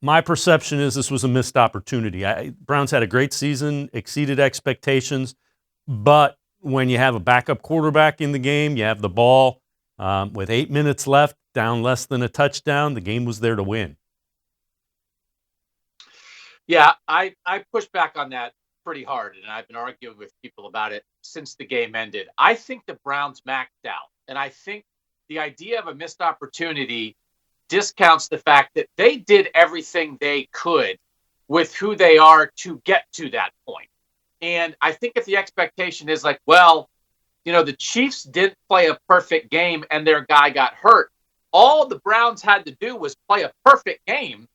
My perception is this was a missed opportunity. Browns had a great season, exceeded expectations, but when you have a backup quarterback in the game, you have the ball with 8 minutes left, down less than a touchdown, the game was there to win. Yeah, I push back on that pretty hard, and I've been arguing with people about it since the game ended. I think the Browns maxed out, and I think the idea of a missed opportunity discounts the fact that they did everything they could with who they are to get to that point. And I think if the expectation is like, well, the Chiefs didn't play a perfect game and their guy got hurt, all the Browns had to do was play a perfect game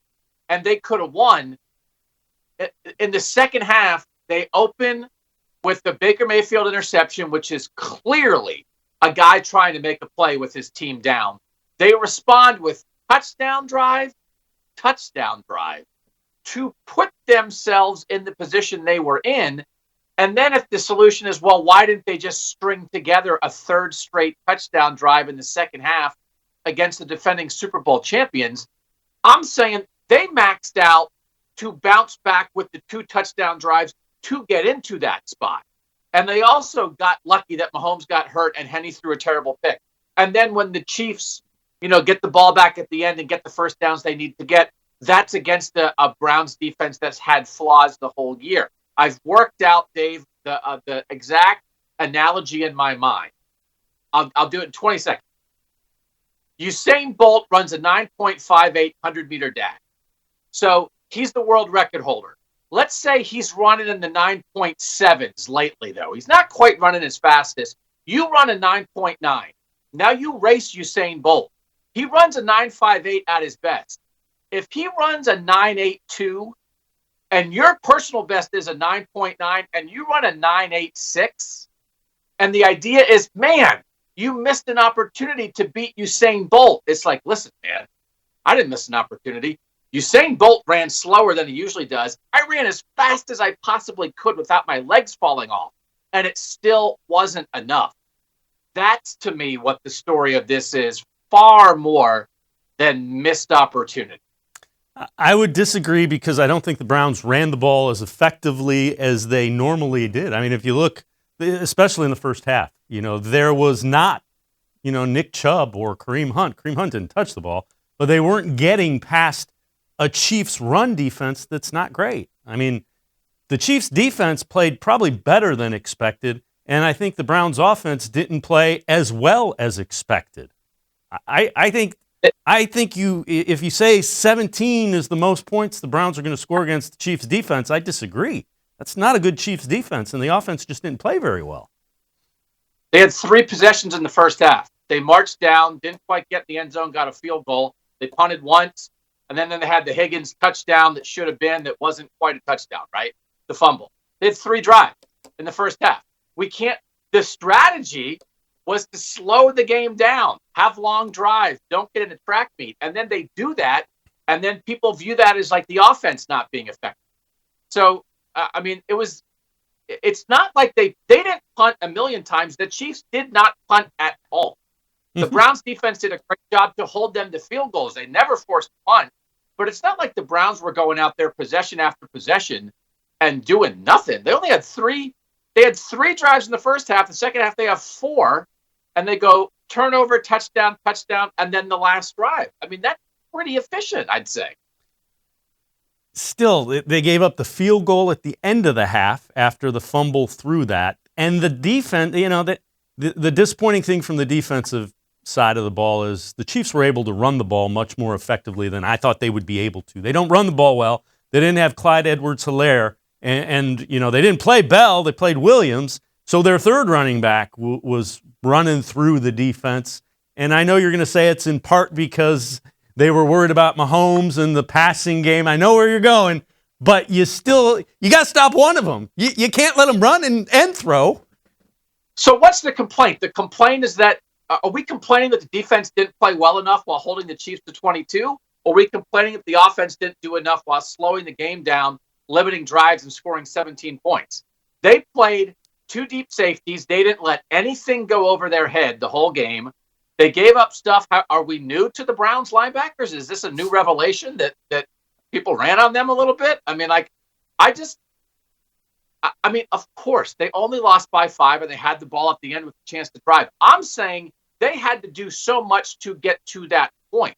and they could have won. In the second half, they open with the Baker Mayfield interception, which is clearly a guy trying to make a play with his team down. They respond with touchdown drive to put themselves in the position they were in. And then if the solution is, well, why didn't they just string together a third straight touchdown drive in the second half against the defending Super Bowl champions? I'm saying they maxed out to bounce back with the 2 touchdown drives to get into that spot. And they also got lucky that Mahomes got hurt and Henne threw a terrible pick. And then when the Chiefs, get the ball back at the end and get the first downs they need to get, that's against a Browns defense that's had flaws the whole year. I've worked out, Dave, the exact analogy in my mind. I'll do it in 20 seconds. Usain Bolt runs a 9.58 100-meter dash. So he's the world record holder. Let's say he's running in the 9.7s lately, though. He's not quite running as fast as you run a 9.9. Now you race Usain Bolt. He runs a 9.58 at his best. If he runs a 9.82 and your personal best is a 9.9 and you run a 9.86, and the idea is, man, you missed an opportunity to beat Usain Bolt. It's like, listen, man, I didn't miss an opportunity. Usain Bolt ran slower than he usually does. I ran as fast as I possibly could without my legs falling off, and it still wasn't enough. That's, to me, what the story of this is, far more than missed opportunity. I would disagree because I don't think the Browns ran the ball as effectively as they normally did. I mean, if you look, especially in the first half, there was not, Nick Chubb or Kareem Hunt. Kareem Hunt didn't touch the ball, but they weren't getting past a Chiefs run defense that's not great. I mean, the Chiefs defense played probably better than expected, and I think the Browns offense didn't play as well as expected. I think if you say 17 is the most points the Browns are going to score against the Chiefs defense, I disagree. That's not a good Chiefs defense, and the offense just didn't play very well. They had 3 possessions in the first half. They marched down, didn't quite get in the end zone, got a field goal. They punted once, and then they had the Higgins touchdown that should have been, that wasn't quite a touchdown, right? The fumble. They had 3 drives in the first half. The strategy was to slow the game down, have long drives, don't get in a track meet. And then they do that, and then people view that as like the offense not being effective. So, it's not like they didn't punt a million times. The Chiefs did not punt at all. The Browns defense did a great job to hold them to field goals. They never forced a punt, but it's not like the Browns were going out there possession after possession and doing nothing. They only had 3. They had 3 drives in the first half. The second half, they have 4. And they go turnover, touchdown, and then the last drive. I mean, that's pretty efficient, I'd say. Still, they gave up the field goal at the end of the half after the fumble through that. And the defense, the disappointing thing from the defensive side of the ball is the Chiefs were able to run the ball much more effectively than I thought they would be able to. They don't run the ball well. They didn't have Clyde Edwards-Helaire, and they didn't play Bell. They played Williams. So their third running back was running through the defense. And I know you're going to say it's in part because they were worried about Mahomes and the passing game. I know where you're going, but you got to stop one of them. You can't let them run and throw. So what's the complaint? The complaint is that, are we complaining that the defense didn't play well enough while holding the Chiefs to 22? Or are we complaining that the offense didn't do enough while slowing the game down, limiting drives, and scoring 17 points? They played 2 deep safeties. They didn't let anything go over their head the whole game. They gave up stuff. Are we new to the Browns linebackers? Is this a new revelation that people ran on them a little bit. I mean, like, I just, I mean, of course, they only lost by 5 and they had the ball at the end with a chance to drive. I'm saying they had to do so much to get to that point.